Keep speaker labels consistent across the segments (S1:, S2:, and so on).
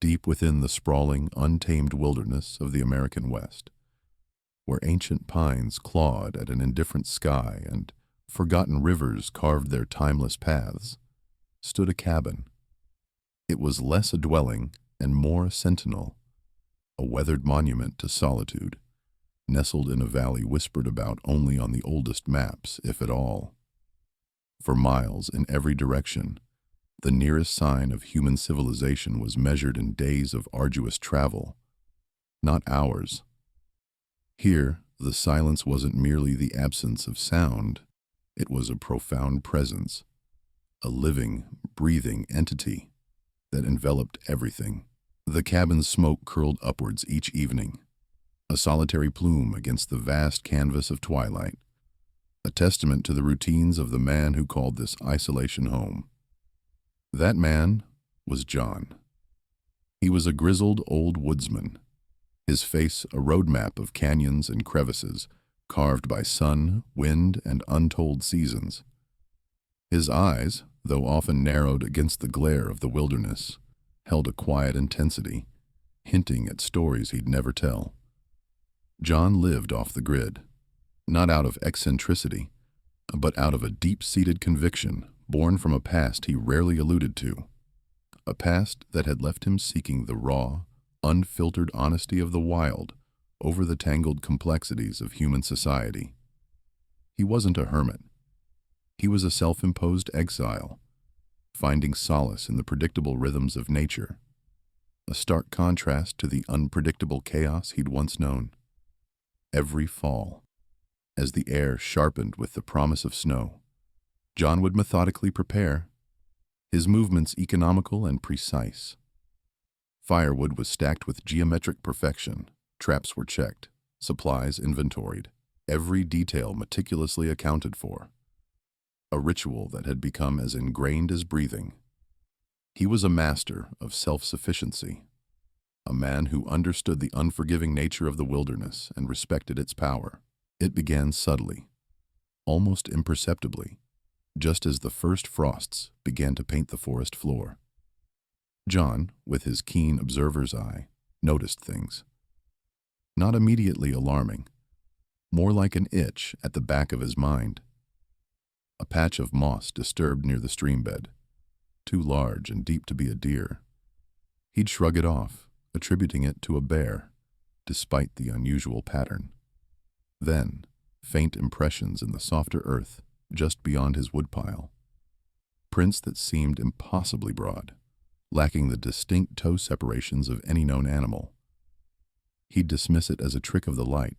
S1: deep within the sprawling, untamed wilderness of the American West, where ancient pines clawed at an indifferent sky and forgotten rivers carved their timeless paths, stood a cabin. It was less a dwelling and more a sentinel, a weathered monument to solitude, nestled in a valley whispered about only on the oldest maps, if at all. For miles in every direction, the nearest sign of human civilization was measured in days of arduous travel, not hours. Here, the silence wasn't merely the absence of sound, it was a profound presence, a living, breathing entity that enveloped everything. The cabin's smoke curled upwards each evening, a solitary plume against the vast canvas of twilight, a testament to the routines of the man who called this isolation home. That man was John. He was a grizzled old woodsman, his face a roadmap of canyons and crevices carved by sun, wind, and untold seasons. His eyes, though often narrowed against the glare of the wilderness, held a quiet intensity, hinting at stories he'd never tell. John lived off the grid, not out of eccentricity, but out of a deep-seated conviction born from a past he rarely alluded to, a past that had left him seeking the raw, unfiltered honesty of the wild over the tangled complexities of human society. He wasn't a hermit. He was a self-imposed exile, finding solace in the predictable rhythms of nature, a stark contrast to the unpredictable chaos he'd once known. Every fall, as the air sharpened with the promise of snow, John would methodically prepare, his movements economical and precise. Firewood was stacked with geometric perfection, traps were checked, supplies inventoried, every detail meticulously accounted for. A ritual that had become as ingrained as breathing. He was a master of self-sufficiency, a man who understood the unforgiving nature of the wilderness and respected its power. It began subtly, almost imperceptibly, just as the first frosts began to paint the forest floor. John, with his keen observer's eye, noticed things. Not immediately alarming, more like an itch at the back of his mind. A patch of moss disturbed near the stream bed, too large and deep to be a deer. He'd shrug it off, attributing it to a bear, despite the unusual pattern. Then, faint impressions in the softer earth just beyond his woodpile. Prints that seemed impossibly broad, lacking the distinct toe separations of any known animal. He'd dismiss it as a trick of the light,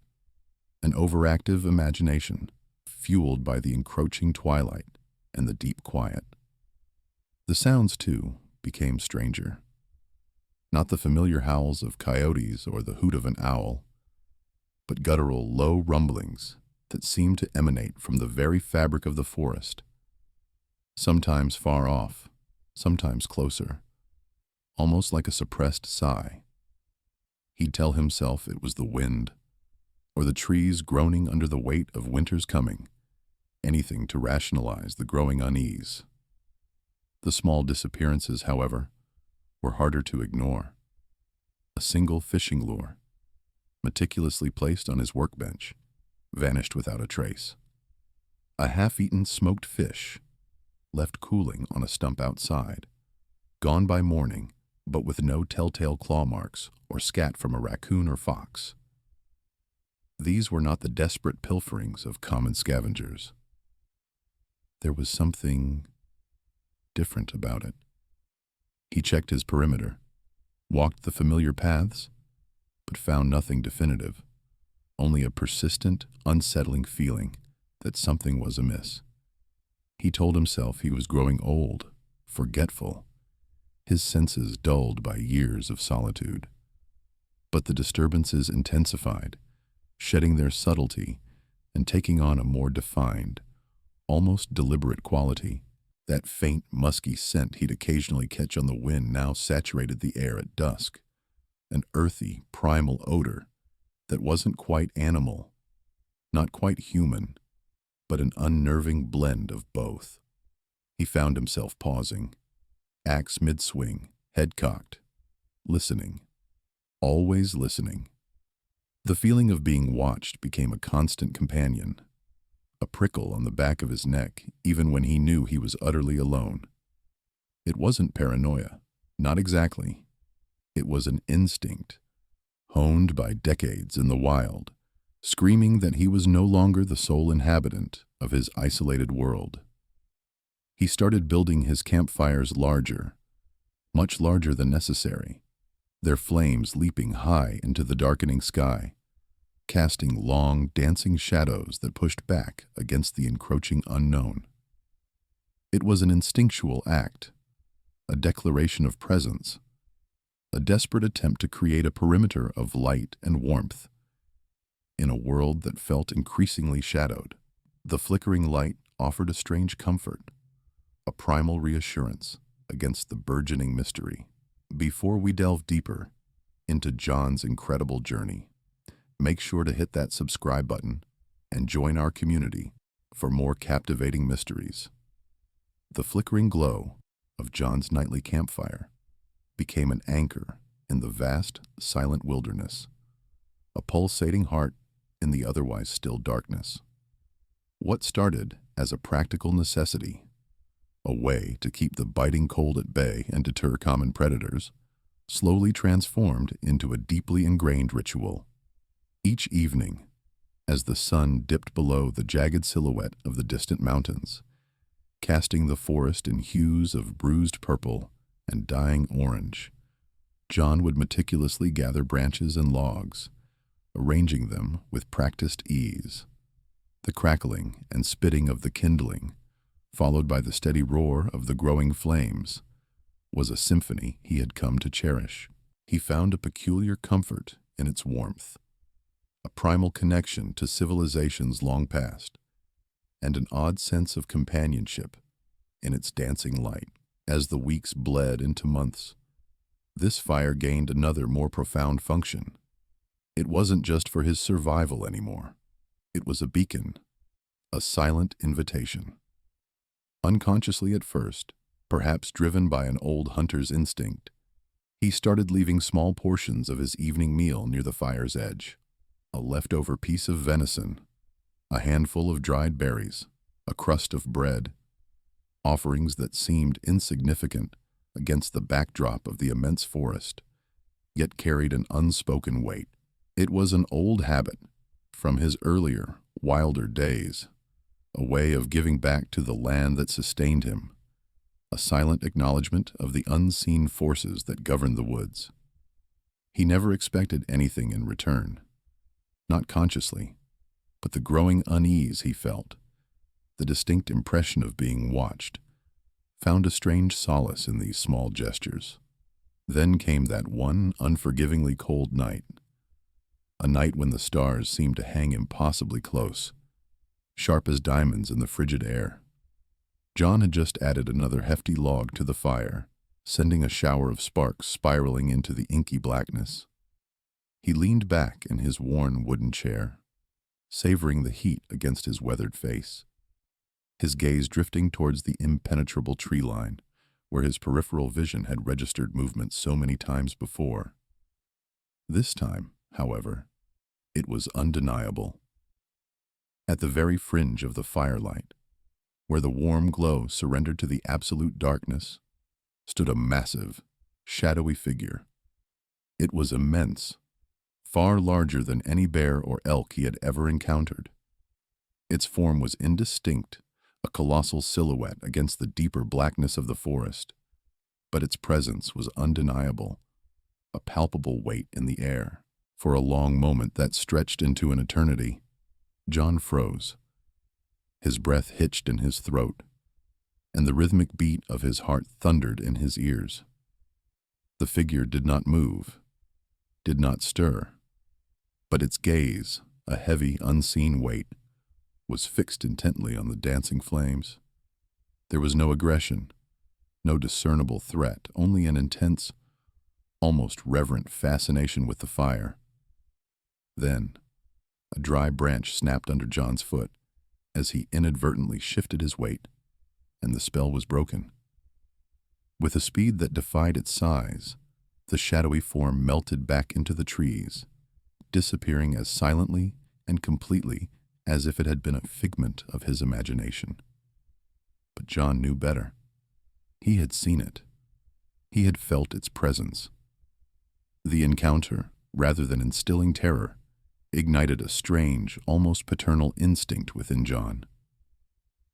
S1: an overactive imagination, fueled by the encroaching twilight and the deep quiet. The sounds, too, became stranger. Not the familiar howls of coyotes or the hoot of an owl, but guttural, low rumblings that seemed to emanate from the very fabric of the forest, sometimes far off, sometimes closer, almost like a suppressed sigh. He'd tell himself it was the wind, or the trees groaning under the weight of winter's coming, anything to rationalize the growing unease. The small disappearances, however, were harder to ignore. A single fishing lure, meticulously placed on his workbench, vanished without a trace. A half-eaten smoked fish, left cooling on a stump outside, gone by morning, but with no telltale claw marks or scat from a raccoon or fox. These were not the desperate pilferings of common scavengers. There was something different about it. He checked his perimeter, walked the familiar paths, but found nothing definitive, only a persistent, unsettling feeling that something was amiss. He told himself he was growing old, forgetful, his senses dulled by years of solitude. But the disturbances intensified, shedding their subtlety and taking on a more defined, almost deliberate quality. That faint, musky scent he'd occasionally catch on the wind now saturated the air at dusk, an earthy, primal odor that wasn't quite animal, not quite human, but an unnerving blend of both. He found himself pausing, axe mid-swing, head cocked, listening, always listening. The feeling of being watched became a constant companion, a prickle on the back of his neck even when he knew he was utterly alone. It wasn't paranoia, not exactly. It was an instinct, honed by decades in the wild, screaming that he was no longer the sole inhabitant of his isolated world. He started building his campfires larger, much larger than necessary, their flames leaping high into the darkening sky, casting long, dancing shadows that pushed back against the encroaching unknown. It was an instinctual act, a declaration of presence, a desperate attempt to create a perimeter of light and warmth in a world that felt increasingly shadowed. The flickering light offered a strange comfort, a primal reassurance against the burgeoning mystery. Before we delve deeper into John's incredible journey, make sure to hit that subscribe button and join our community for more captivating mysteries. The flickering glow of John's nightly campfire became an anchor in the vast, silent wilderness, a pulsating heart in the otherwise still darkness. What started as a practical necessity, a way to keep the biting cold at bay and deter common predators, slowly transformed into a deeply ingrained ritual. Each evening, as the sun dipped below the jagged silhouette of the distant mountains, casting the forest in hues of bruised purple and dying orange, John would meticulously gather branches and logs, arranging them with practiced ease. The crackling and spitting of the kindling, followed by the steady roar of the growing flames, was a symphony he had come to cherish. He found a peculiar comfort in its warmth, a primal connection to civilizations long past, and an odd sense of companionship in its dancing light. As the weeks bled into months, this fire gained another more profound function. It wasn't just for his survival anymore. It was a beacon, a silent invitation. Unconsciously at first, perhaps driven by an old hunter's instinct, he started leaving small portions of his evening meal near the fire's edge. A leftover piece of venison, a handful of dried berries, a crust of bread, offerings that seemed insignificant against the backdrop of the immense forest, yet carried an unspoken weight. It was an old habit from his earlier, wilder days, a way of giving back to the land that sustained him, a silent acknowledgement of the unseen forces that governed the woods. He never expected anything in return, not consciously, but the growing unease he felt, the distinct impression of being watched, found a strange solace in these small gestures. Then came that one unforgivingly cold night, a night when the stars seemed to hang impossibly close, sharp as diamonds in the frigid air. John had just added another hefty log to the fire, sending a shower of sparks spiraling into the inky blackness. He leaned back in his worn wooden chair, savoring the heat against his weathered face, his gaze drifting towards the impenetrable tree line where his peripheral vision had registered movement so many times before. This time, however, it was undeniable. At the very fringe of the firelight, where the warm glow surrendered to the absolute darkness, stood a massive, shadowy figure. It was immense, far larger than any bear or elk he had ever encountered. Its form was indistinct, a colossal silhouette against the deeper blackness of the forest, but its presence was undeniable, a palpable weight in the air. For a long moment that stretched into an eternity, John froze. His breath hitched in his throat, and the rhythmic beat of his heart thundered in his ears. The figure did not move, did not stir, but its gaze, a heavy, unseen weight, was fixed intently on the dancing flames. There was no aggression, no discernible threat, only an intense, almost reverent fascination with the fire. Then, a dry branch snapped under John's foot as he inadvertently shifted his weight, and the spell was broken. With a speed that defied its size, the the shadowy form melted back into the trees, disappearing as silently and completely as if it had been a figment of his imagination. But John knew better. He had seen it. He had felt its presence. The encounter, rather than instilling terror, ignited a strange, almost paternal instinct within John.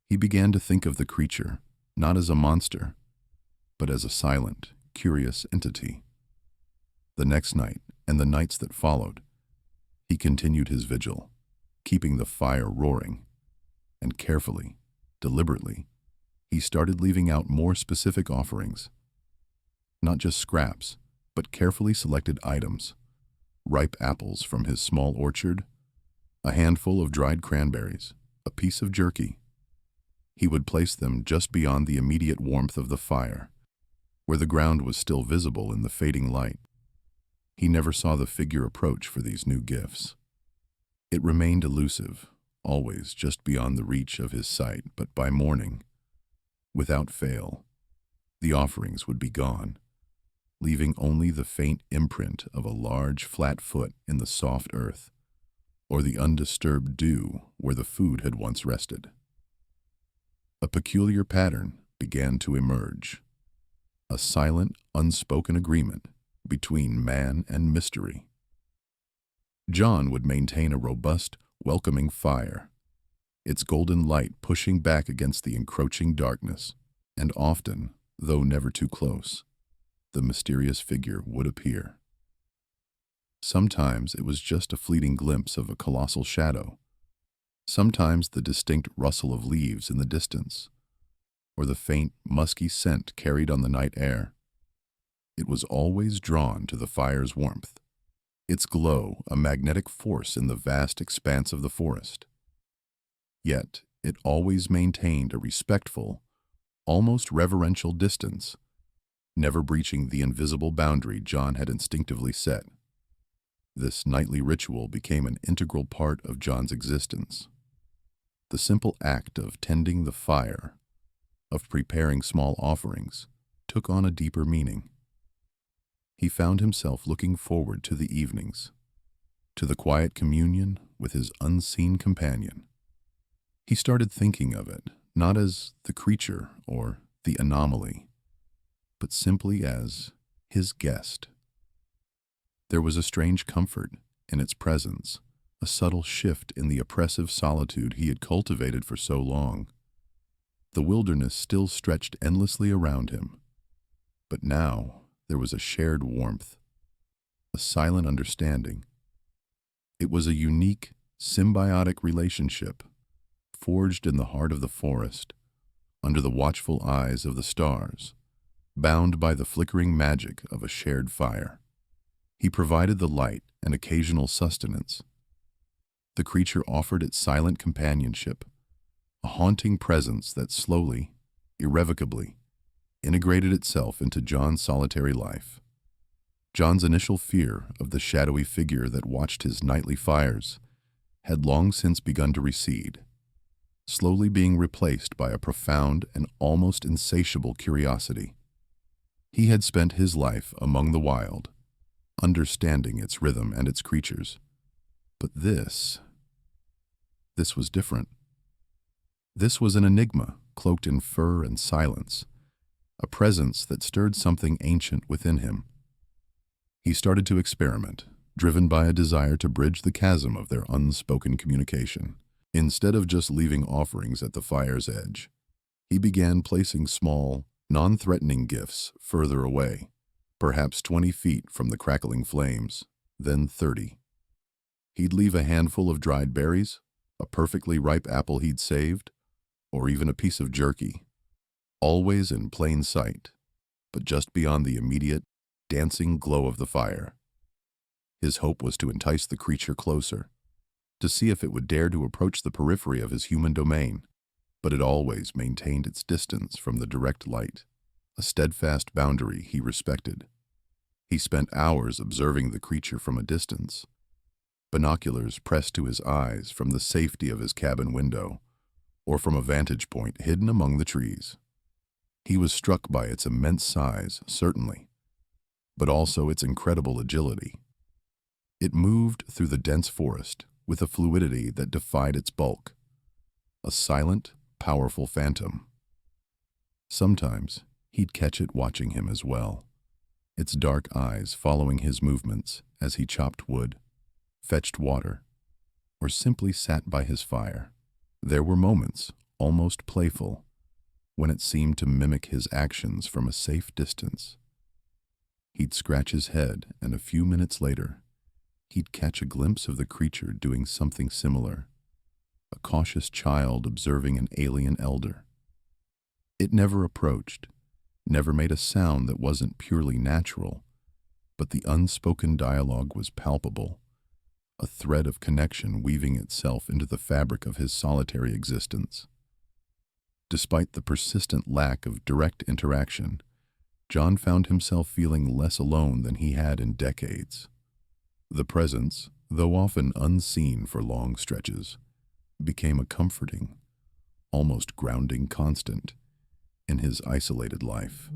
S1: He began to think of the creature not as a monster, but as a silent, curious entity. The next night, and the nights that followed, he continued his vigil, keeping the fire roaring, and carefully, deliberately, he started leaving out more specific offerings. Not just scraps, but carefully selected items: ripe apples from his small orchard, a handful of dried cranberries, a piece of jerky. He would place them just beyond the immediate warmth of the fire, where the ground was still visible in the fading light. He never saw the figure approach for these new gifts. It remained elusive, always just beyond the reach of his sight, but by morning, without fail, the offerings would be gone, leaving only the faint imprint of a large, flat foot in the soft earth, or the undisturbed dew where the food had once rested. A peculiar pattern began to emerge, a silent, unspoken agreement between man and mystery. John would maintain a robust, welcoming fire, its golden light pushing back against the encroaching darkness, and often, though never too close, the mysterious figure would appear. Sometimes it was just a fleeting glimpse of a colossal shadow, sometimes the distinct rustle of leaves in the distance, or the faint, musky scent carried on the night air. It was always drawn to the fire's warmth, its glow a magnetic force in the vast expanse of the forest. Yet it always maintained a respectful, almost reverential distance, never breaching the invisible boundary John had instinctively set. This nightly ritual became an integral part of John's existence. The simple act of tending the fire, of preparing small offerings, took on a deeper meaning. He found himself looking forward to the evenings, to the quiet communion with his unseen companion. He started thinking of it not as the creature or the anomaly, but simply as his guest. There was a strange comfort in its presence, a subtle shift in the oppressive solitude he had cultivated for so long. The wilderness still stretched endlessly around him, but now there was a shared warmth, a silent understanding. It was a unique, symbiotic relationship, forged in the heart of the forest, under the watchful eyes of the stars, bound by the flickering magic of a shared fire. He provided the light and occasional sustenance. The creature offered its silent companionship, a haunting presence that slowly, irrevocably, integrated itself into John's solitary life. John's initial fear of the shadowy figure that watched his nightly fires had long since begun to recede, slowly being replaced by a profound and almost insatiable curiosity. He had spent his life among the wild, understanding its rhythm and its creatures. But this was different. This was an enigma cloaked in fur and silence, a presence that stirred something ancient within him. He started to experiment, driven by a desire to bridge the chasm of their unspoken communication. Instead of just leaving offerings at the fire's edge, he began placing small, non-threatening gifts further away, perhaps 20 feet from the crackling flames, then 30. He'd leave a handful of dried berries, a perfectly ripe apple he'd saved, or even a piece of jerky, always in plain sight, but just beyond the immediate, dancing glow of the fire. His hope was to entice the creature closer, to see if it would dare to approach the periphery of his human domain, but it always maintained its distance from the direct light, a steadfast boundary he respected. He spent hours observing the creature from a distance, binoculars pressed to his eyes from the safety of his cabin window, or from a vantage point hidden among the trees. He was struck by its immense size, certainly, but also its incredible agility. It moved through the dense forest with a fluidity that defied its bulk, a silent, powerful phantom. Sometimes he'd catch it watching him as well, its dark eyes following his movements as he chopped wood, fetched water, or simply sat by his fire. There were moments, almost playful, when it seemed to mimic his actions from a safe distance. He'd scratch his head, and a few minutes later, he'd catch a glimpse of the creature doing something similar, a cautious child observing an alien elder. It never approached, never made a sound that wasn't purely natural, but the unspoken dialogue was palpable, a thread of connection weaving itself into the fabric of his solitary existence. Despite the persistent lack of direct interaction, John found himself feeling less alone than he had in decades. The presence, though often unseen for long stretches, became a comforting, almost grounding constant in his isolated life.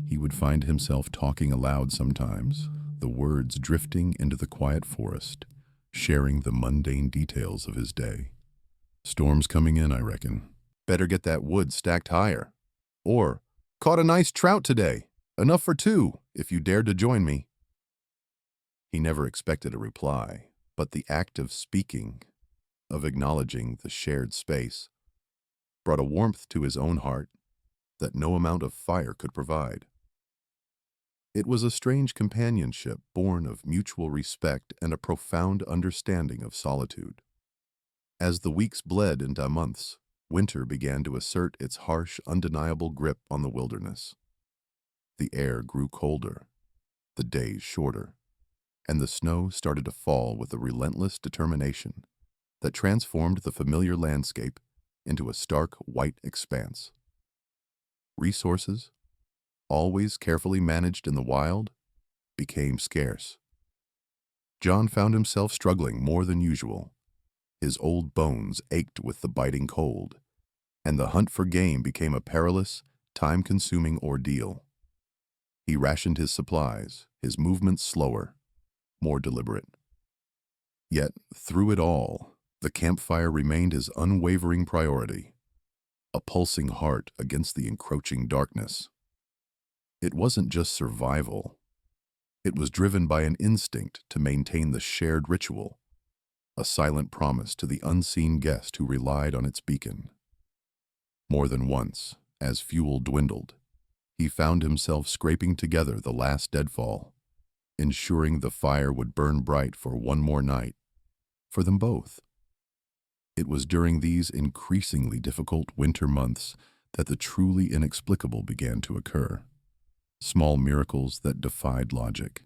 S1: He would find himself talking aloud sometimes, the words drifting into the quiet forest, sharing the mundane details of his day. "Storm's coming in, I reckon. Better get that wood stacked higher." Or, "Caught a nice trout today. Enough for two, if you dared to join me." He never expected a reply, but the act of speaking, of acknowledging the shared space, brought a warmth to his own heart that no amount of fire could provide. It was a strange companionship born of mutual respect and a profound understanding of solitude. As the weeks bled into months, winter began to assert its harsh, undeniable grip on the wilderness. The air grew colder, the days shorter, and the snow started to fall with a relentless determination that transformed the familiar landscape into a stark white expanse. Resources, always carefully managed in the wild, became scarce. John found himself struggling more than usual. His old bones ached with the biting cold, and the hunt for game became a perilous, time-consuming ordeal. He rationed his supplies, his movements slower, more deliberate. Yet, through it all, the campfire remained his unwavering priority, a pulsing heart against the encroaching darkness. It wasn't just survival. It was driven by an instinct to maintain the shared ritual, a silent promise to the unseen guest who relied on its beacon. More than once, as fuel dwindled, he found himself scraping together the last deadfall, ensuring the fire would burn bright for one more night, for them both. It was during these increasingly difficult winter months that the truly inexplicable began to occur, small miracles that defied logic.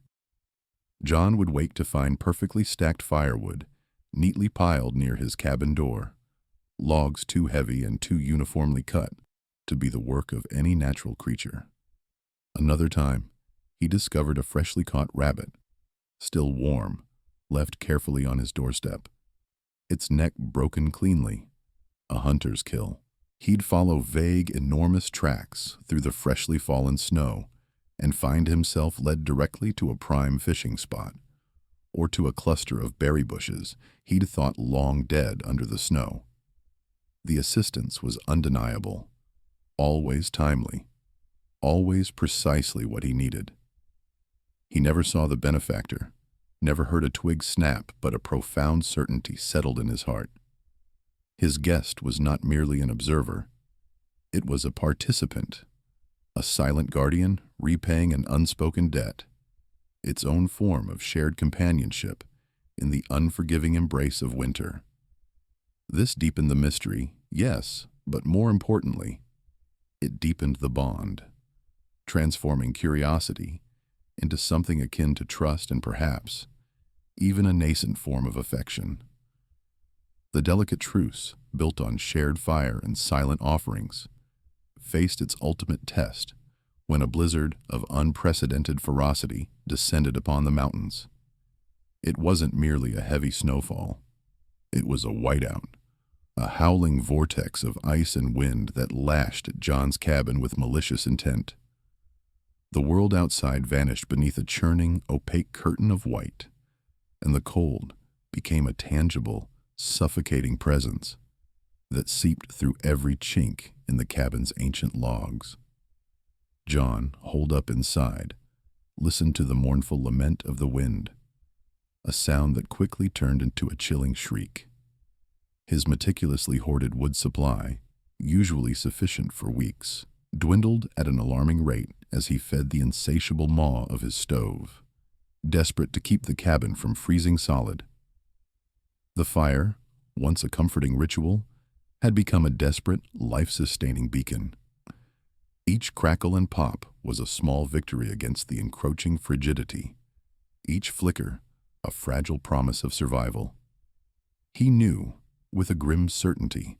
S1: John would wake to find perfectly stacked firewood, neatly piled near his cabin door, logs too heavy and too uniformly cut to be the work of any natural creature. Another time, he discovered a freshly caught rabbit, still warm, left carefully on his doorstep, its neck broken cleanly, a hunter's kill. He'd follow vague, enormous tracks through the freshly fallen snow and find himself led directly to a prime fishing spot, or to a cluster of berry bushes he'd thought long dead under the snow. The assistance was undeniable, always timely, always precisely what he needed. He never saw the benefactor, never heard a twig snap, but a profound certainty settled in his heart. His guest was not merely an observer, it was a participant, a silent guardian repaying an unspoken debt, its own form of shared companionship in the unforgiving embrace of winter. This deepened the mystery, yes, but more importantly, it deepened the bond, transforming curiosity into something akin to trust and perhaps even a nascent form of affection. The delicate truce, built on shared fire and silent offerings, faced its ultimate test when a blizzard of unprecedented ferocity descended upon the mountains. It wasn't merely a heavy snowfall. It was a whiteout, a howling vortex of ice and wind that lashed at John's cabin with malicious intent. The world outside vanished beneath a churning, opaque curtain of white, and the cold became a tangible, suffocating presence that seeped through every chink in the cabin's ancient logs. John, holed up inside, listened to the mournful lament of the wind, a sound that quickly turned into a chilling shriek. His meticulously hoarded wood supply, usually sufficient for weeks, dwindled at an alarming rate as he fed the insatiable maw of his stove, desperate to keep the cabin from freezing solid. The fire, once a comforting ritual, had become a desperate, life-sustaining beacon. Each crackle and pop was a small victory against the encroaching frigidity, each flicker a fragile promise of survival. He knew, with a grim certainty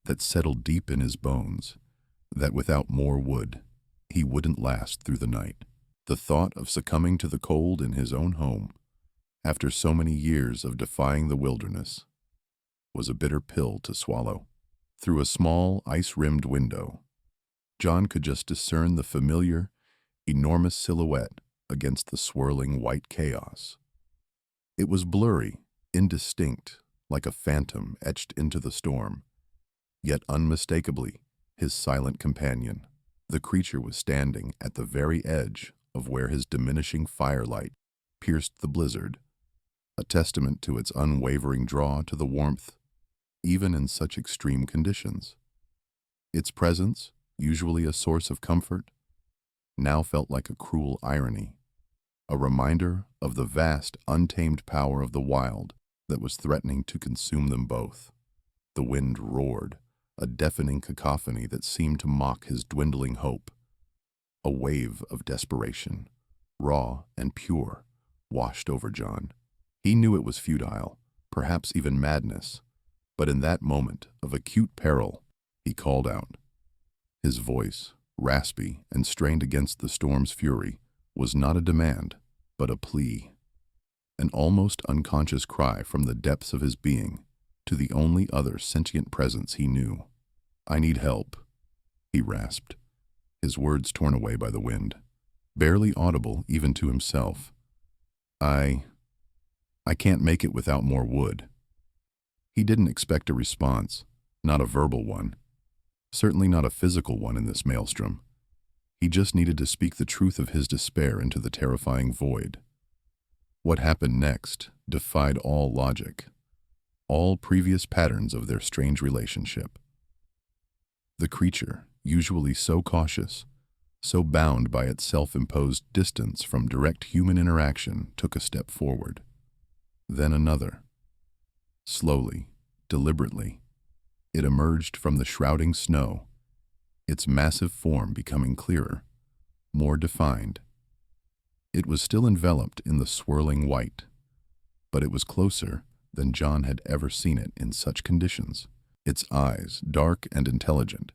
S1: that settled deep in his bones, that without more wood, he wouldn't last through the night. The thought of succumbing to the cold in his own home, after so many years of defying the wilderness, was a bitter pill to swallow. Through a small, ice-rimmed window, John could just discern the familiar, enormous silhouette against the swirling white chaos. It was blurry, indistinct, like a phantom etched into the storm, yet unmistakably his silent companion. The creature was standing at the very edge of where his diminishing firelight pierced the blizzard, a testament to its unwavering draw to the warmth, even in such extreme conditions. Its presence, usually a source of comfort, now felt like a cruel irony, a reminder of the vast, untamed power of the wild that was threatening to consume them both. The wind roared, a deafening cacophony that seemed to mock his dwindling hope. A wave of desperation, raw and pure, washed over John. He knew it was futile, perhaps even madness, but in that moment of acute peril, he called out. His voice, raspy and strained against the storm's fury, was not a demand, but a plea. An almost unconscious cry from the depths of his being to the only other sentient presence he knew. "I need help," he rasped, his words torn away by the wind, barely audible even to himself. I can't make it without more wood." He didn't expect a response, not a verbal one, certainly not a physical one in this maelstrom. He just needed to speak the truth of his despair into the terrifying void. What happened next defied all logic, all previous patterns of their strange relationship. The creature, usually so cautious, so bound by its self-imposed distance from direct human interaction, took a step forward. Then another. Slowly, deliberately, it emerged from the shrouding snow, its massive form becoming clearer, more defined. It was still enveloped in the swirling white, but it was closer than John had ever seen it in such conditions. Its eyes, dark and intelligent,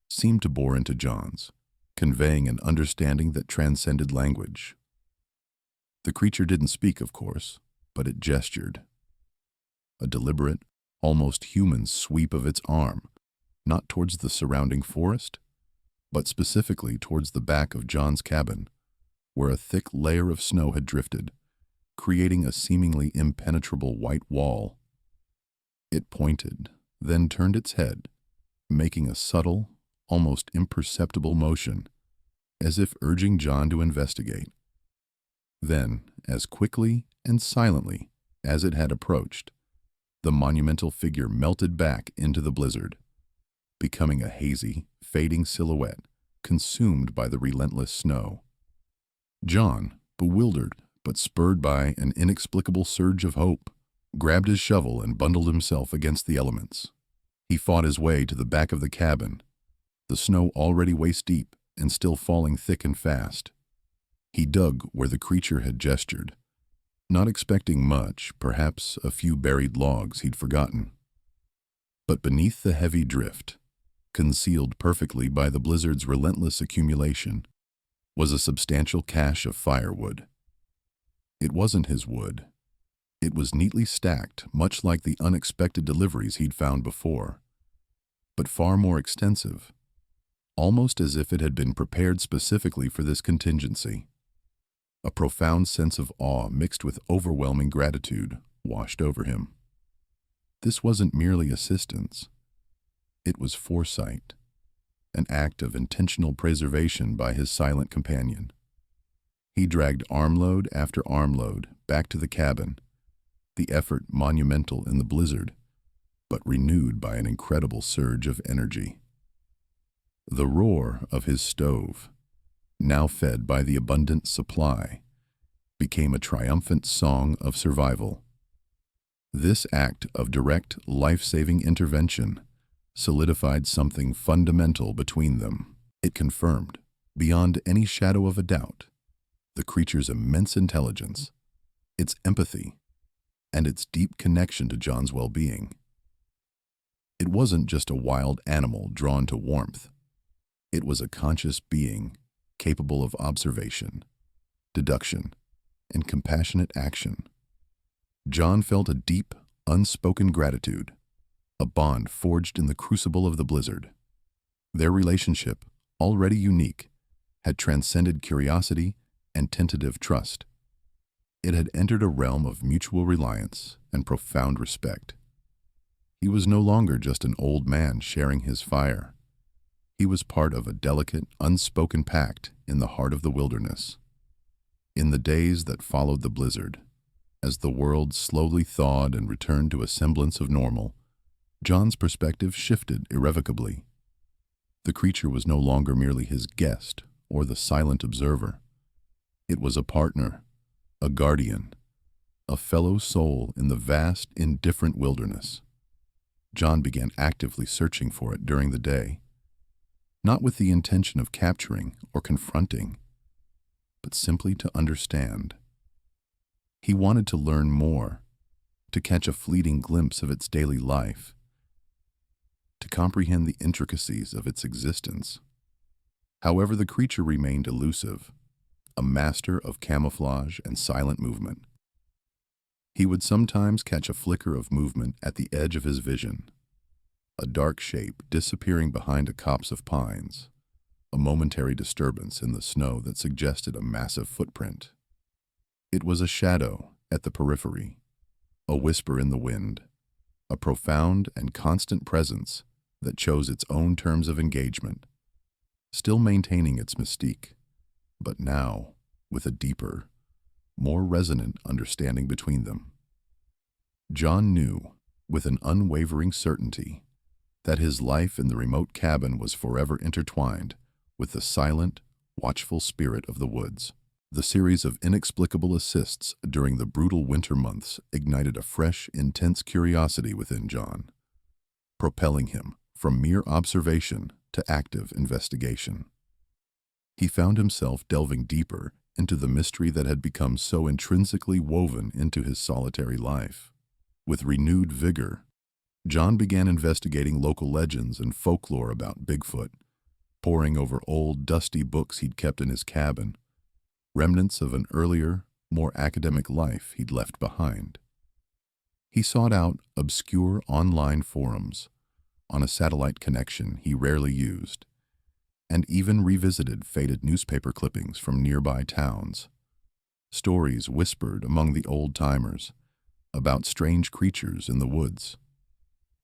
S1: seemed to bore into John's, conveying an understanding that transcended language. The creature didn't speak, of course, but it gestured. A deliberate, almost human sweep of its arm, not towards the surrounding forest, but specifically towards the back of John's cabin, where a thick layer of snow had drifted, creating a seemingly impenetrable white wall. It pointed, then turned its head, making a subtle, almost imperceptible motion, as if urging John to investigate. Then, as quickly and silently as it had approached, the monumental figure melted back into the blizzard, becoming a hazy, fading silhouette consumed by the relentless snow. John, bewildered but spurred by an inexplicable surge of hope, grabbed his shovel and bundled himself against the elements. He fought his way to the back of the cabin, the snow already waist-deep and still falling thick and fast. He dug where the creature had gestured, not expecting much, perhaps a few buried logs he'd forgotten. But beneath the heavy drift, concealed perfectly by the blizzard's relentless accumulation, was a substantial cache of firewood. It wasn't his wood. It was neatly stacked, much like the unexpected deliveries he'd found before, but far more extensive, almost as if it had been prepared specifically for this contingency. A profound sense of awe mixed with overwhelming gratitude washed over him. This wasn't merely assistance. It was foresight, an act of intentional preservation by his silent companion. He dragged armload after armload back to the cabin, the effort monumental in the blizzard, but renewed by an incredible surge of energy. The roar of his stove, now fed by the abundant supply, became a triumphant song of survival. This act of direct, life-saving intervention solidified something fundamental between them. It confirmed, beyond any shadow of a doubt, the creature's immense intelligence, its empathy, and its deep connection to John's well-being. It wasn't just a wild animal drawn to warmth. It was a conscious being capable of observation, deduction, and compassionate action. John felt a deep, unspoken gratitude, a bond forged in the crucible of the blizzard. Their relationship, already unique, had transcended curiosity and tentative trust. It had entered a realm of mutual reliance and profound respect. He was no longer just an old man sharing his fire. He was part of a delicate, unspoken pact in the heart of the wilderness. In the days that followed the blizzard, as the world slowly thawed and returned to a semblance of normal, John's perspective shifted irrevocably. The creature was no longer merely his guest or the silent observer. It was a partner, a guardian, a fellow soul in the vast, indifferent wilderness. John began actively searching for it during the day, not with the intention of capturing or confronting, but simply to understand. He wanted to learn more, to catch a fleeting glimpse of its daily life, to comprehend the intricacies of its existence. However, the creature remained elusive, a master of camouflage and silent movement. He would sometimes catch a flicker of movement at the edge of his vision, a dark shape disappearing behind a copse of pines, a momentary disturbance in the snow that suggested a massive footprint. It was a shadow at the periphery, a whisper in the wind, a profound and constant presence that chose its own terms of engagement, still maintaining its mystique, but now with a deeper, more resonant understanding between them. John knew, with an unwavering certainty, that his life in the remote cabin was forever intertwined with the silent, watchful spirit of the woods. The series of inexplicable assists during the brutal winter months ignited a fresh, intense curiosity within John, propelling him from mere observation to active investigation. He found himself delving deeper into the mystery that had become so intrinsically woven into his solitary life. With renewed vigor, John began investigating local legends and folklore about Bigfoot, poring over old, dusty books he'd kept in his cabin, remnants of an earlier, more academic life he'd left behind. He sought out obscure online forums on a satellite connection he rarely used, and even revisited faded newspaper clippings from nearby towns, stories whispered among the old-timers about strange creatures in the woods.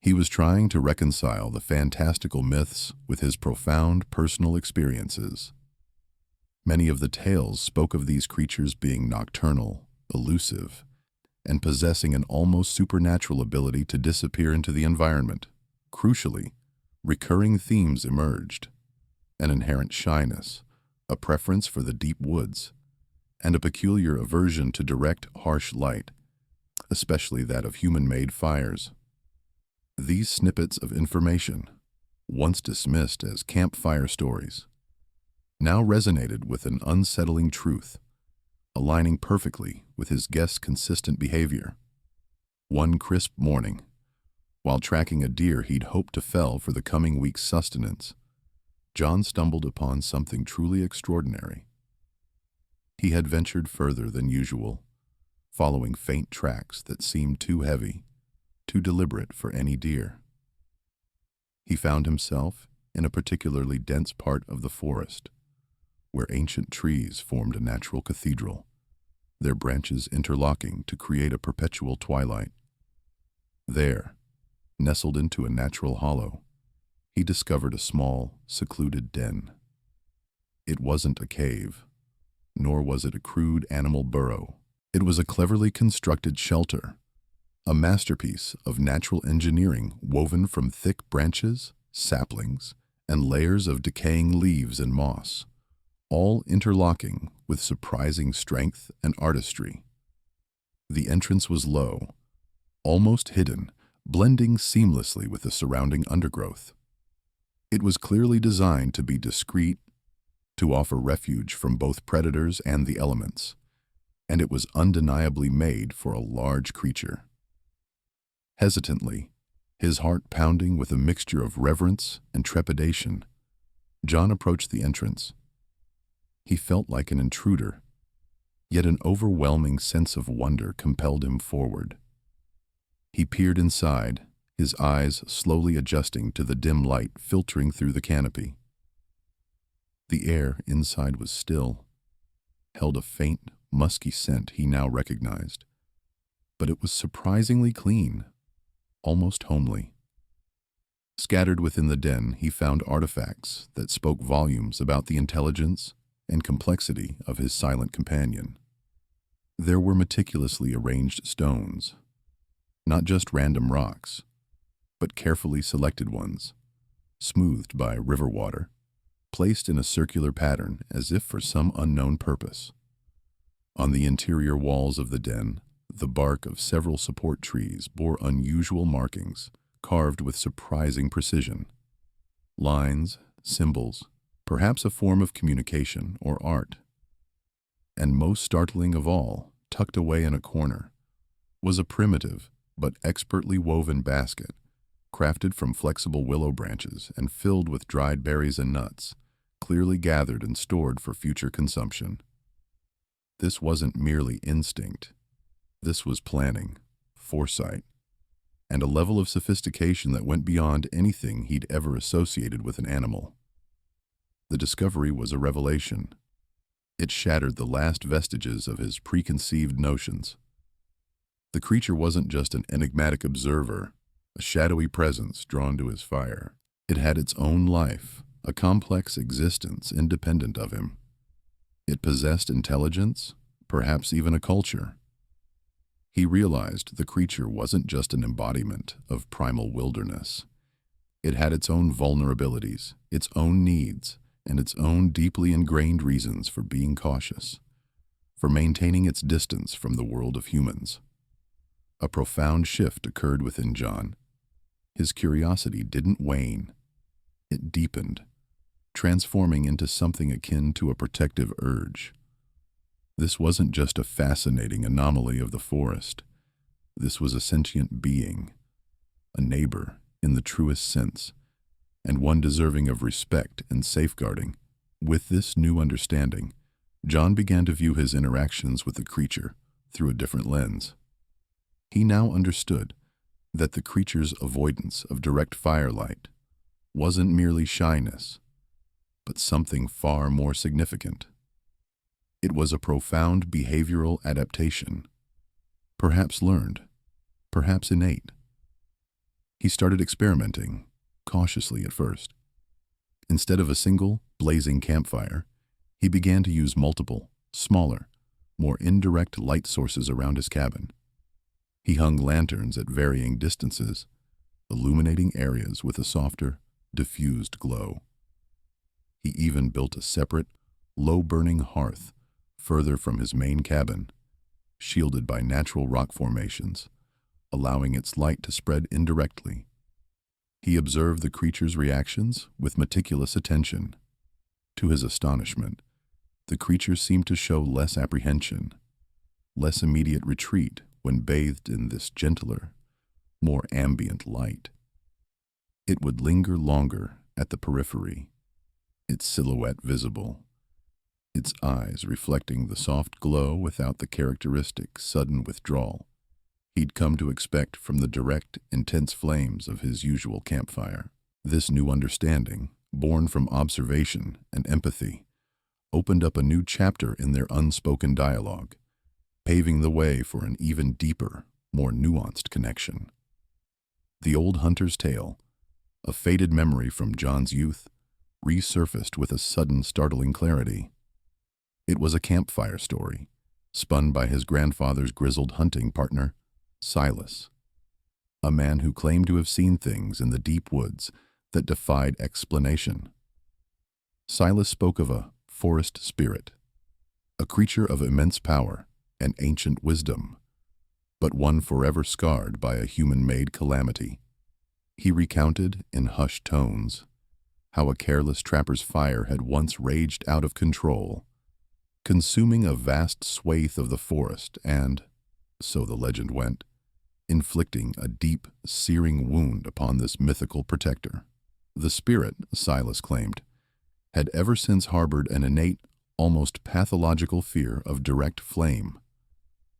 S1: He was trying to reconcile the fantastical myths with his profound personal experiences. Many of the tales spoke of these creatures being nocturnal, elusive, and possessing an almost supernatural ability to disappear into the environment. Crucially, recurring themes emerged: an inherent shyness, a preference for the deep woods, and a peculiar aversion to direct, harsh light, especially that of human-made fires. These snippets of information, once dismissed as campfire stories, now resonated with an unsettling truth, aligning perfectly with his guest's consistent behavior. One crisp morning, while tracking a deer he'd hoped to fell for the coming week's sustenance, John stumbled upon something truly extraordinary. He had ventured further than usual, following faint tracks that seemed too heavy, too deliberate for any deer. He found himself in a particularly dense part of the forest, where ancient trees formed a natural cathedral, their branches interlocking to create a perpetual twilight. There, nestled into a natural hollow, he discovered a small, secluded den. It wasn't a cave, nor was it a crude animal burrow. It was a cleverly constructed shelter, a masterpiece of natural engineering woven from thick branches, saplings, and layers of decaying leaves and moss, all interlocking with surprising strength and artistry. The entrance was low, almost hidden, blending seamlessly with the surrounding undergrowth. It was clearly designed to be discreet, to offer refuge from both predators and the elements, and it was undeniably made for a large creature. Hesitantly, his heart pounding with a mixture of reverence and trepidation, John approached the entrance. He felt like an intruder, yet an overwhelming sense of wonder compelled him forward. He peered inside, his eyes slowly adjusting to the dim light filtering through the canopy. The air inside was still, held a faint, musky scent he now recognized, but it was surprisingly clean, almost homely. Scattered within the den, he found artifacts that spoke volumes about the intelligence and complexity of his silent companion. There were meticulously arranged stones, not just random rocks, but carefully selected ones, smoothed by river water, placed in a circular pattern as if for some unknown purpose. On the interior walls of the den, the bark of several support trees bore unusual markings, carved with surprising precision. Lines, symbols, perhaps a form of communication or art. And most startling of all, tucked away in a corner, was a primitive but expertly woven basket, crafted from flexible willow branches and filled with dried berries and nuts, clearly gathered and stored for future consumption. This wasn't merely instinct. This was planning, foresight, and a level of sophistication that went beyond anything he'd ever associated with an animal. The discovery was a revelation. It shattered the last vestiges of his preconceived notions. The creature wasn't just an enigmatic observer, a shadowy presence drawn to his fire. It had its own life, a complex existence independent of him. It possessed intelligence, perhaps even a culture. He realized the creature wasn't just an embodiment of primal wilderness. It had its own vulnerabilities, its own needs, and its own deeply ingrained reasons for being cautious, for maintaining its distance from the world of humans. A profound shift occurred within John. His curiosity didn't wane. It deepened, transforming into something akin to a protective urge. This wasn't just a fascinating anomaly of the forest. This was a sentient being, a neighbor in the truest sense, and one deserving of respect and safeguarding. With this new understanding, John began to view his interactions with the creature through a different lens. He now understood that the creature's avoidance of direct firelight wasn't merely shyness, but something far more significant. It was a profound behavioral adaptation, perhaps learned, perhaps innate. He started experimenting, cautiously at first. Instead of a single, blazing campfire, he began to use multiple, smaller, more indirect light sources around his cabin. He hung lanterns at varying distances, illuminating areas with a softer, diffused glow. He even built a separate, low-burning hearth further from his main cabin, shielded by natural rock formations, allowing its light to spread indirectly. He observed the creature's reactions with meticulous attention. To his astonishment, the creature seemed to show less apprehension, less immediate retreat when bathed in this gentler, more ambient light. It would linger longer at the periphery, its silhouette visible, its eyes reflecting the soft glow without the characteristic sudden withdrawal he'd come to expect from the direct, intense flames of his usual campfire. This new understanding, born from observation and empathy, opened up a new chapter in their unspoken dialogue, paving the way for an even deeper, more nuanced connection. The old hunter's tale, a faded memory from John's youth, resurfaced with a sudden startling clarity. It was a campfire story, spun by his grandfather's grizzled hunting partner, Silas, a man who claimed to have seen things in the deep woods that defied explanation. Silas spoke of a forest spirit, a creature of immense power and ancient wisdom, but one forever scarred by a human-made calamity. He recounted, in hushed tones, how a careless trapper's fire had once raged out of control, consuming a vast swathe of the forest and, so the legend went, inflicting a deep, searing wound upon this mythical protector. The spirit, Silas claimed, had ever since harbored an innate, almost pathological fear of direct flame,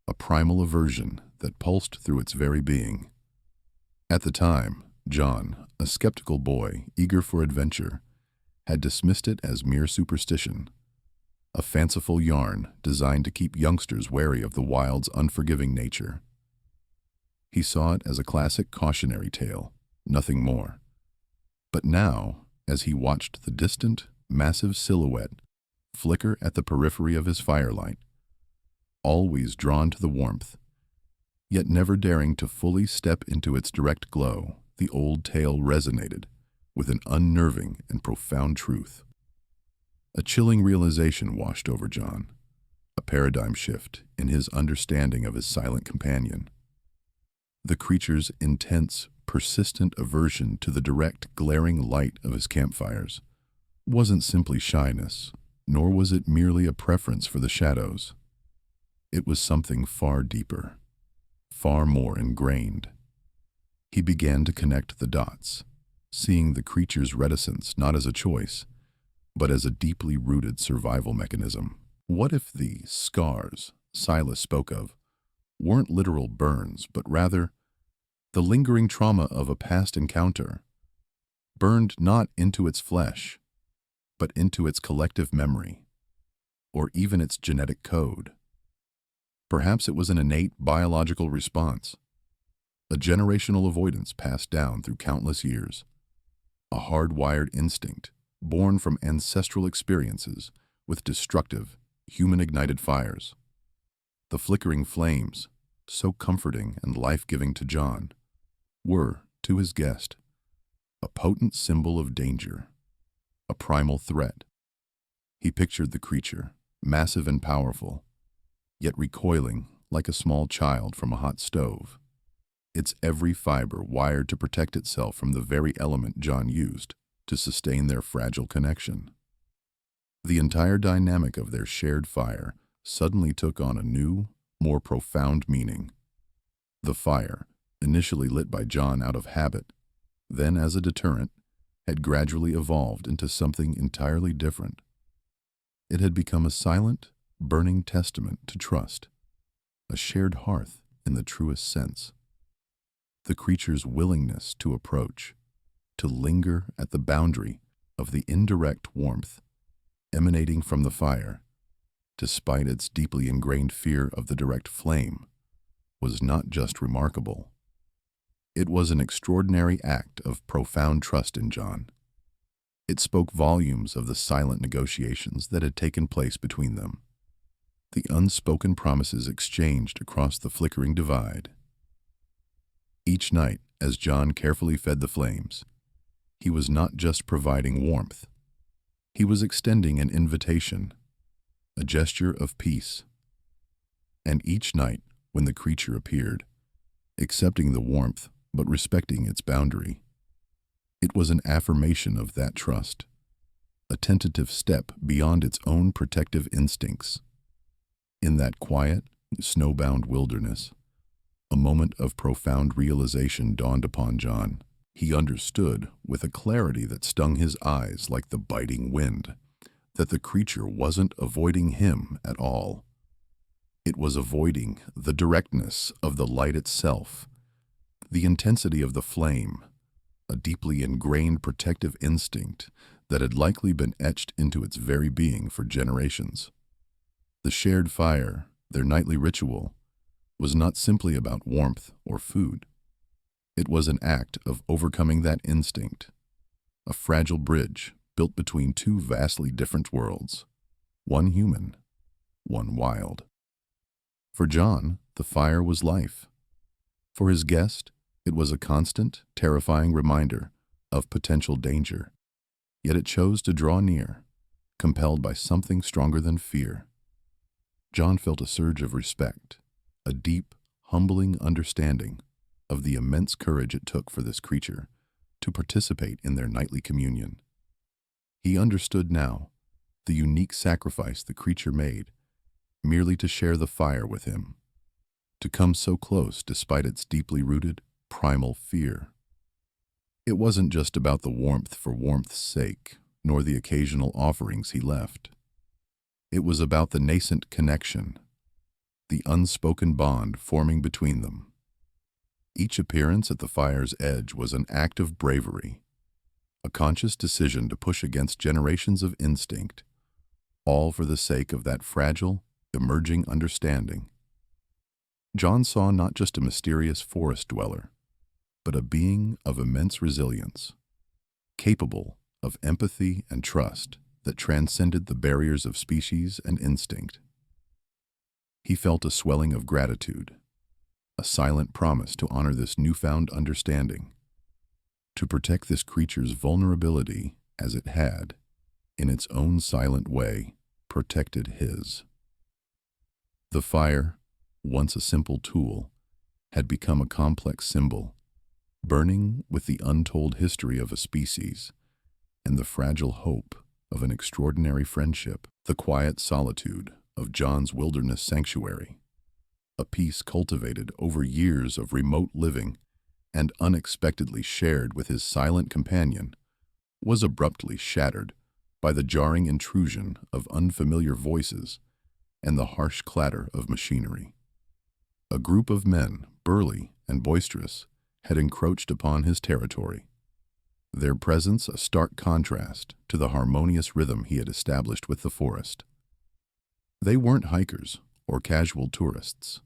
S1: a primal aversion that pulsed through its very being. At the time, John, a skeptical boy eager for adventure, had dismissed it as mere superstition, a fanciful yarn designed to keep youngsters wary of the wild's unforgiving nature. He saw it as a classic cautionary tale, nothing more. But now, as he watched the distant, massive silhouette flicker at the periphery of his firelight, always drawn to the warmth, yet never daring to fully step into its direct glow, the old tale resonated with an unnerving and profound truth. A chilling realization washed over John, a paradigm shift in his understanding of his silent companion. The creature's intense, persistent aversion to the direct, glaring light of his campfires wasn't simply shyness, nor was it merely a preference for the shadows. It was something far deeper, far more ingrained. He began to connect the dots, seeing the creature's reticence not as a choice, but as a deeply rooted survival mechanism. What if the scars Silas spoke of weren't literal burns, but rather the lingering trauma of a past encounter, burned not into its flesh, but into its collective memory, or even its genetic code? Perhaps it was an innate biological response, a generational avoidance passed down through countless years, a hardwired instinct born from ancestral experiences with destructive, human-ignited fires. The flickering flames, so comforting and life-giving to John, were, to his guest, a potent symbol of danger, a primal threat. He pictured the creature, massive and powerful, yet recoiling like a small child from a hot stove, its every fiber wired to protect itself from the very element John used to sustain their fragile connection. The entire dynamic of their shared fire suddenly took on a new, more profound meaning. The fire, initially lit by John out of habit, then as a deterrent, had gradually evolved into something entirely different. It had become a silent, burning testament to trust, a shared hearth in the truest sense. The creature's willingness to approach, to linger at the boundary of the indirect warmth emanating from the fire, despite its deeply ingrained fear of the direct flame, was not just remarkable. It was an extraordinary act of profound trust in John. It spoke volumes of the silent negotiations that had taken place between them, the unspoken promises exchanged across the flickering divide. Each night, as John carefully fed the flames, he was not just providing warmth. He was extending an invitation, a gesture of peace. And each night, when the creature appeared, accepting the warmth but respecting its boundary, it was an affirmation of that trust, a tentative step beyond its own protective instincts. In that quiet, snowbound wilderness, a moment of profound realization dawned upon John. He understood, with a clarity that stung his eyes like the biting wind, that the creature wasn't avoiding him at all. It was avoiding the directness of the light itself, the intensity of the flame, a deeply ingrained protective instinct that had likely been etched into its very being for generations. The shared fire, their nightly ritual, was not simply about warmth or food. It was an act of overcoming that instinct, a fragile bridge built between two vastly different worlds, one human, one wild. For John, the fire was life. For his guest, it was a constant, terrifying reminder of potential danger. Yet it chose to draw near, compelled by something stronger than fear. John felt a surge of respect, a deep, humbling understanding of the immense courage it took for this creature to participate in their nightly communion. He understood now the unique sacrifice the creature made merely to share the fire with him, to come so close despite its deeply rooted, primal fear. It wasn't just about the warmth for warmth's sake, nor the occasional offerings he left. It was about the nascent connection, the unspoken bond forming between them. Each appearance at the fire's edge was an act of bravery, a conscious decision to push against generations of instinct, all for the sake of that fragile, emerging understanding. John saw not just a mysterious forest dweller, but a being of immense resilience, capable of empathy and trust that transcended the barriers of species and instinct. He felt a swelling of gratitude, a silent promise to honor this newfound understanding, to protect this creature's vulnerability as it had, in its own silent way, protected his. The fire, once a simple tool, had become a complex symbol, burning with the untold history of a species and the fragile hope of an extraordinary friendship. The quiet solitude of John's wilderness sanctuary, a peace cultivated over years of remote living and unexpectedly shared with his silent companion, was abruptly shattered by the jarring intrusion of unfamiliar voices and the harsh clatter of machinery. A group of men, burly and boisterous, had encroached upon his territory, their presence a stark contrast to the harmonious rhythm he had established with the forest. They weren't hikers or casual tourists.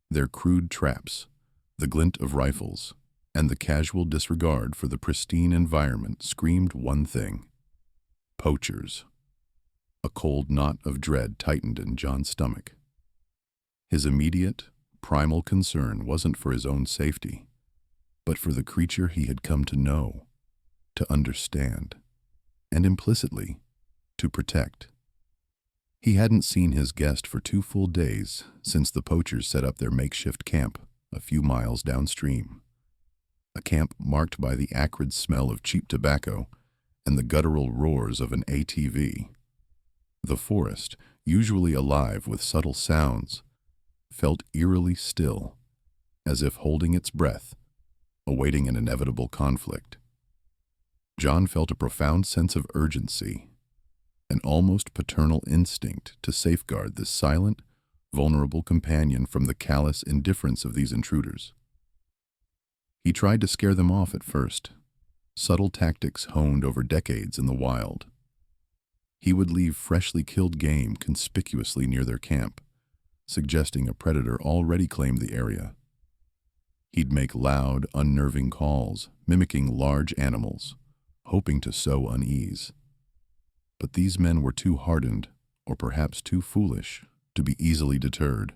S1: Their crude traps, the glint of rifles, and the casual disregard for the pristine environment screamed one thing: poachers. A cold knot of dread tightened in John's stomach. His immediate, primal concern wasn't for his own safety, but for the creature he had come to know, to understand, and implicitly, to protect. He hadn't seen his guest for 2 full days since the poachers set up their makeshift camp a few miles downstream, a camp marked by the acrid smell of cheap tobacco and the guttural roars of an ATV. The forest, usually alive with subtle sounds, felt eerily still, as if holding its breath, awaiting an inevitable conflict. John felt a profound sense of urgency, an almost paternal instinct to safeguard this silent, vulnerable companion from the callous indifference of these intruders. He tried to scare them off at first, subtle tactics honed over decades in the wild. He would leave freshly killed game conspicuously near their camp, suggesting a predator already claimed the area. He'd make loud, unnerving calls, mimicking large animals, hoping to sow unease. But these men were too hardened, or perhaps too foolish, to be easily deterred.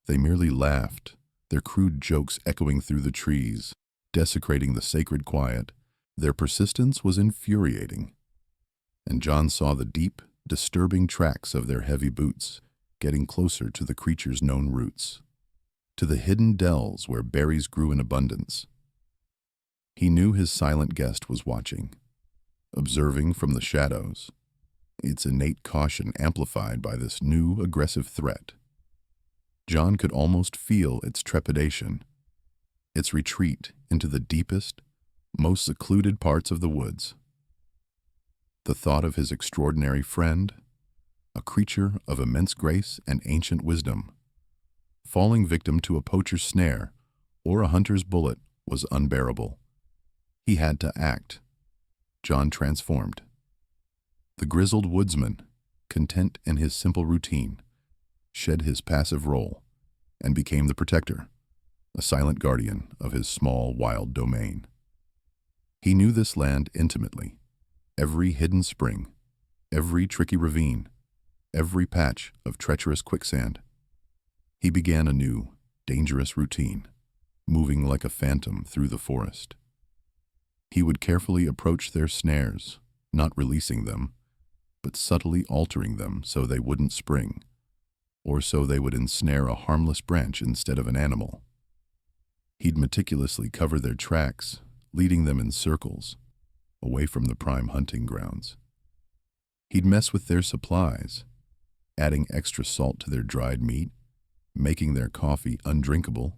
S1: They merely laughed, their crude jokes echoing through the trees, desecrating the sacred quiet. Their persistence was infuriating, and John saw the deep, disturbing tracks of their heavy boots getting closer to the creature's known roots, to the hidden dells where berries grew in abundance. He knew his silent guest was watching, observing from the shadows, its innate caution amplified by this new, aggressive threat. John could almost feel its trepidation, its retreat into the deepest, most secluded parts of the woods. The thought of his extraordinary friend, a creature of immense grace and ancient wisdom, falling victim to a poacher's snare or a hunter's bullet was unbearable. He had to act. John transformed. The grizzled woodsman, content in his simple routine, shed his passive role and became the protector, a silent guardian of his small, wild domain. He knew this land intimately, every hidden spring, every tricky ravine, every patch of treacherous quicksand. He began a new, dangerous routine, moving like a phantom through the forest. He would carefully approach their snares, not releasing them, but subtly altering them so they wouldn't spring, or so they would ensnare a harmless branch instead of an animal. He'd meticulously cover their tracks, leading them in circles, away from the prime hunting grounds. He'd mess with their supplies, adding extra salt to their dried meat, making their coffee undrinkable,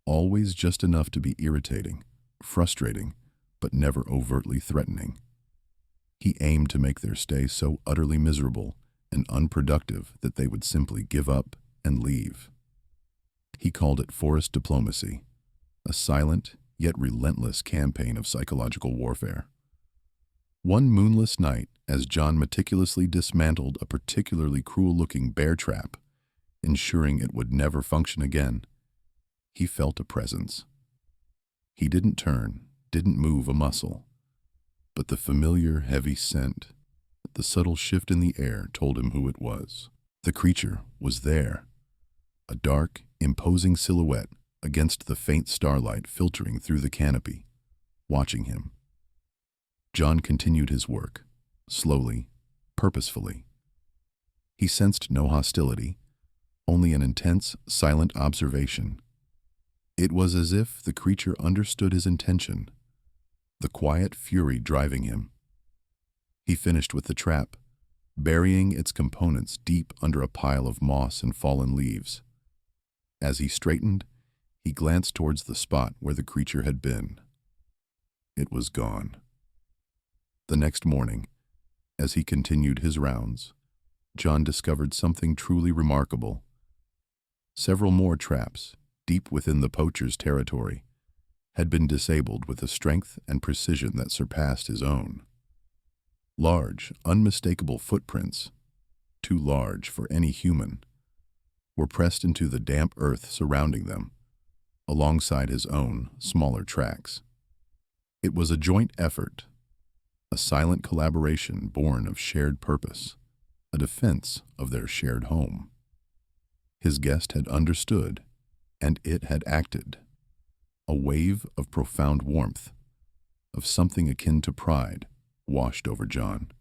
S1: always just enough to be irritating, frustrating, but never overtly threatening. He aimed to make their stay so utterly miserable and unproductive that they would simply give up and leave. He called it forest diplomacy, a silent yet relentless campaign of psychological warfare. One moonless night, as John meticulously dismantled a particularly cruel-looking bear trap, ensuring it would never function again, he felt a presence. He didn't turn, didn't move a muscle, but the familiar heavy scent, the subtle shift in the air told him who it was. The creature was there, a dark, imposing silhouette against the faint starlight filtering through the canopy, watching him. John continued his work, slowly, purposefully. He sensed no hostility, only an intense, silent observation. It was as if the creature understood his intention, the quiet fury driving him. He finished with the trap, burying its components deep under a pile of moss and fallen leaves. As he straightened, he glanced towards the spot where the creature had been. It was gone. The next morning, as he continued his rounds, John discovered something truly remarkable. Several more traps, deep within the poacher's territory, had been disabled with a strength and precision that surpassed his own. Large, unmistakable footprints, too large for any human, were pressed into the damp earth surrounding them, alongside his own smaller tracks. It was a joint effort, a silent collaboration born of shared purpose, a defense of their shared home. His guest had understood, and it had acted. A wave of profound warmth, of something akin to pride, washed over John.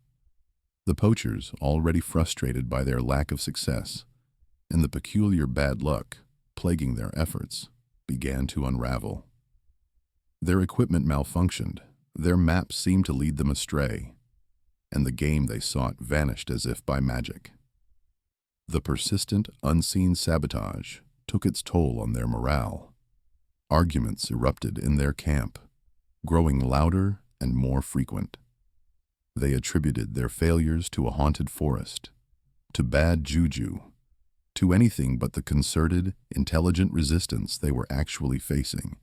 S1: The poachers, already frustrated by their lack of success and the peculiar bad luck plaguing their efforts, began to unravel. Their equipment malfunctioned, their maps seemed to lead them astray, and the game they sought vanished as if by magic. The persistent, unseen sabotage took its toll on their morale. Arguments erupted in their camp, growing louder and more frequent. They attributed their failures to a haunted forest, to bad juju, to anything but the concerted, intelligent resistance they were actually facing.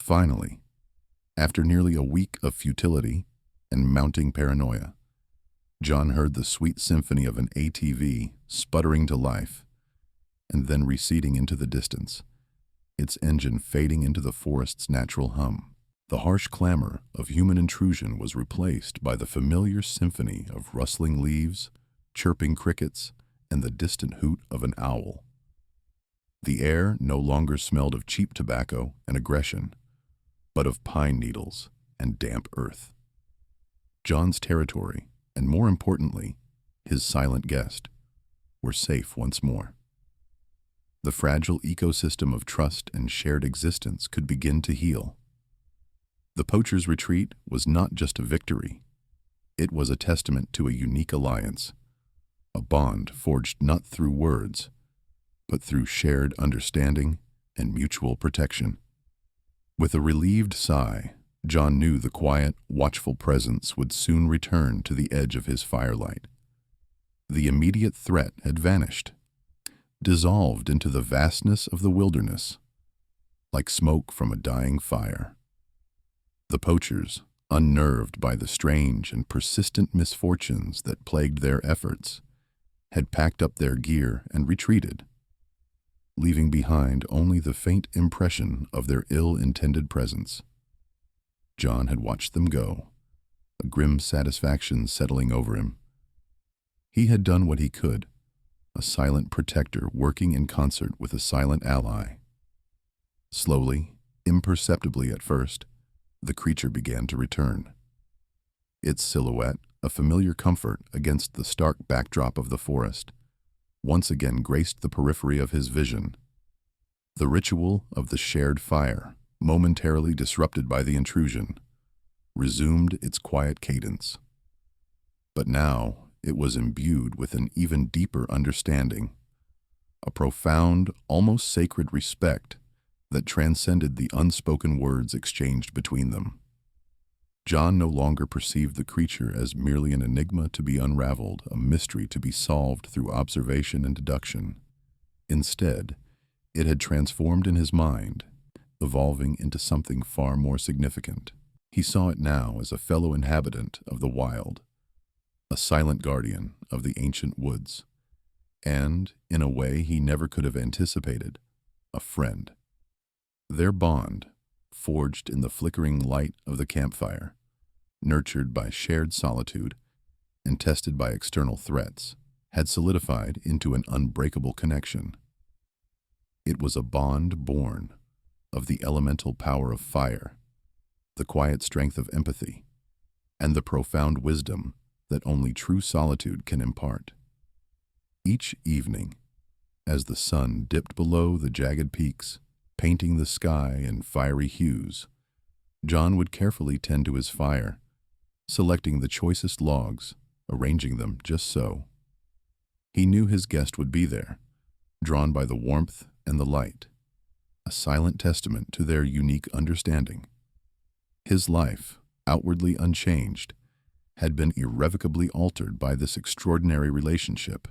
S1: Finally, after nearly a week of futility and mounting paranoia, John heard the sweet symphony of an ATV sputtering to life and then receding into the distance, its engine fading into the forest's natural hum. The harsh clamor of human intrusion was replaced by the familiar symphony of rustling leaves, chirping crickets, and the distant hoot of an owl. The air no longer smelled of cheap tobacco and aggression, but of pine needles and damp earth. John's territory, and more importantly, his silent guest, were safe once more. The fragile ecosystem of trust and shared existence could begin to heal. The poacher's retreat was not just a victory. It was a testament to a unique alliance, a bond forged not through words, but through shared understanding and mutual protection. With a relieved sigh, John knew the quiet, watchful presence would soon return to the edge of his firelight. The immediate threat had vanished, dissolved into the vastness of the wilderness, like smoke from a dying fire. The poachers, unnerved by the strange and persistent misfortunes that plagued their efforts, had packed up their gear and retreated, leaving behind only the faint impression of their ill-intended presence. John had watched them go, a grim satisfaction settling over him. He had done what he could, a silent protector working in concert with a silent ally. Slowly, imperceptibly at first, the creature began to return. Its silhouette, a familiar comfort against the stark backdrop of the forest, once again graced the periphery of his vision. The ritual of the shared fire, momentarily disrupted by the intrusion, resumed its quiet cadence. But now it was imbued with an even deeper understanding, a profound, almost sacred respect that transcended the unspoken words exchanged between them. John no longer perceived the creature as merely an enigma to be unraveled, a mystery to be solved through observation and deduction. Instead, it had transformed in his mind, evolving into something far more significant. He saw it now as a fellow inhabitant of the wild, a silent guardian of the ancient woods, and, in a way he never could have anticipated, a friend. Their bond, forged in the flickering light of the campfire, nurtured by shared solitude and tested by external threats, had solidified into an unbreakable connection. It was a bond born of the elemental power of fire, the quiet strength of empathy, and the profound wisdom that only true solitude can impart. Each evening, as the sun dipped below the jagged peaks, painting the sky in fiery hues, John would carefully tend to his fire, selecting the choicest logs, arranging them just so. He knew his guest would be there, drawn by the warmth and the light, a silent testament to their unique understanding. His life, outwardly unchanged, had been irrevocably altered by this extraordinary relationship.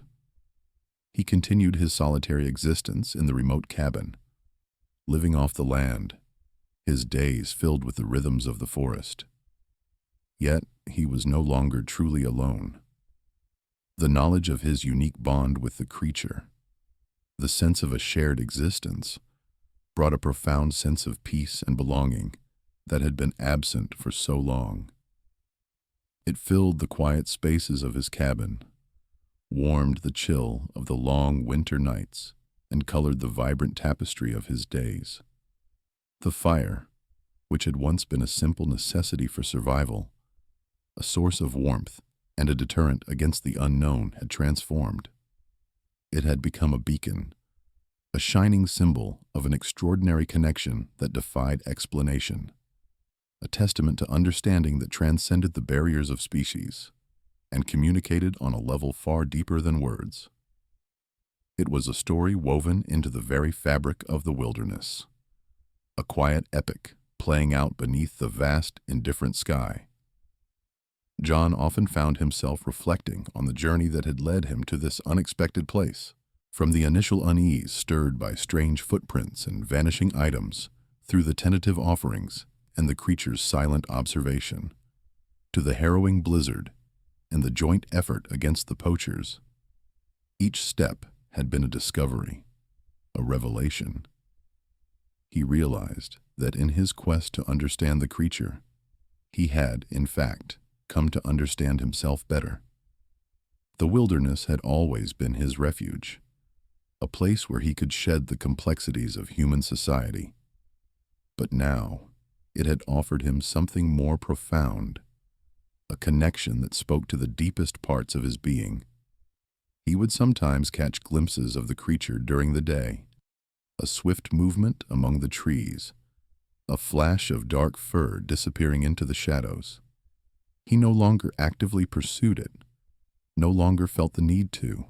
S1: He continued his solitary existence in the remote cabin, living off the land, his days filled with the rhythms of the forest. Yet he was no longer truly alone. The knowledge of his unique bond with the creature, the sense of a shared existence, brought a profound sense of peace and belonging that had been absent for so long. It filled the quiet spaces of his cabin, warmed the chill of the long winter nights, and colored the vibrant tapestry of his days. The fire, which had once been a simple necessity for survival, a source of warmth and a deterrent against the unknown, had transformed. It had become a beacon, a shining symbol of an extraordinary connection that defied explanation, a testament to understanding that transcended the barriers of species and communicated on a level far deeper than words. It was a story woven into the very fabric of the wilderness, a quiet epic playing out beneath the vast, indifferent sky. John often found himself reflecting on the journey that had led him to this unexpected place, from the initial unease stirred by strange footprints and vanishing items, through the tentative offerings and the creature's silent observation, to the harrowing blizzard and the joint effort against the poachers. Each step had been a discovery, a revelation. He realized that in his quest to understand the creature, he had, in fact, come to understand himself better. The wilderness had always been his refuge, a place where he could shed the complexities of human society. But now, it had offered him something more profound, a connection that spoke to the deepest parts of his being. He would sometimes catch glimpses of the creature during the day, a swift movement among the trees, a flash of dark fur disappearing into the shadows. He no longer actively pursued it, no longer felt the need to.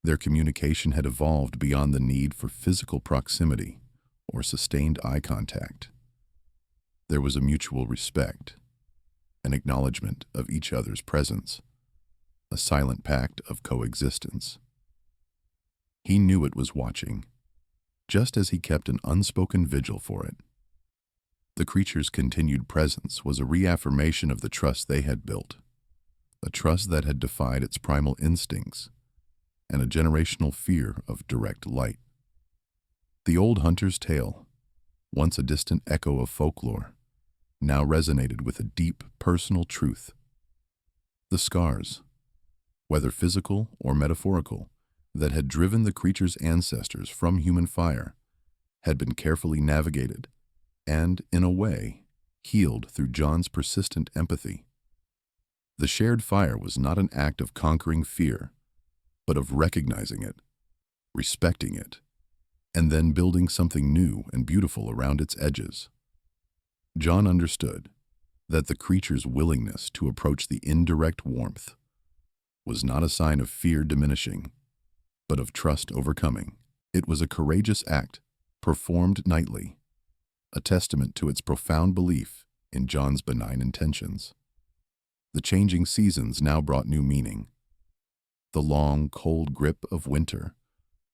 S1: Their communication had evolved beyond the need for physical proximity or sustained eye contact. There was a mutual respect, an acknowledgement of each other's presence, a silent pact of coexistence. He knew it was watching, just as he kept an unspoken vigil for it. The creature's continued presence was a reaffirmation of the trust they had built, a trust that had defied its primal instincts, and a generational fear of direct light. The old hunter's tale, once a distant echo of folklore, now resonated with a deep, personal truth. The scars, whether physical or metaphorical, that had driven the creature's ancestors from human fire, had been carefully navigated and, in a way, healed through John's persistent empathy. The shared fire was not an act of conquering fear, but of recognizing it, respecting it, and then building something new and beautiful around its edges. John understood that the creature's willingness to approach the indirect warmth was not a sign of fear diminishing, but of trust overcoming. It was a courageous act, performed nightly, a testament to its profound belief in John's benign intentions. The changing seasons now brought new meaning. The long, cold grip of winter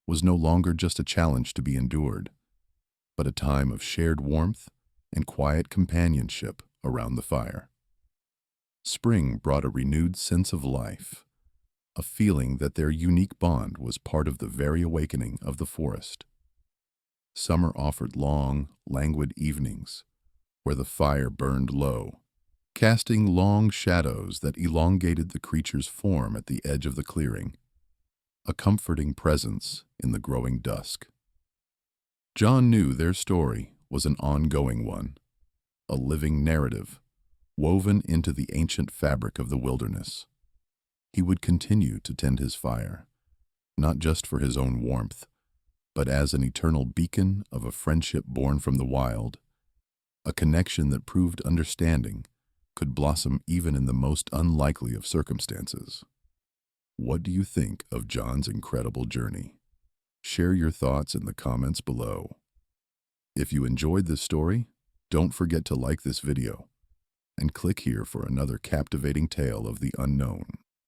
S1: was no longer just a challenge to be endured, but a time of shared warmth and quiet companionship around the fire. Spring brought a renewed sense of life, a feeling that their unique bond was part of the very awakening of the forest. Summer offered long, languid evenings where the fire burned low, casting long shadows that elongated the creature's form at the edge of the clearing, a comforting presence in the growing dusk. John knew their story was an ongoing one, a living narrative woven into the ancient fabric of the wilderness. He would continue to tend his fire, not just for his own warmth, but as an eternal beacon of a friendship born from the wild, a connection that proved understanding could blossom even in the most unlikely of circumstances. What do you think of John's incredible journey? Share your thoughts in the comments below. If you enjoyed this story, don't forget to like this video and click here for another captivating tale of the unknown.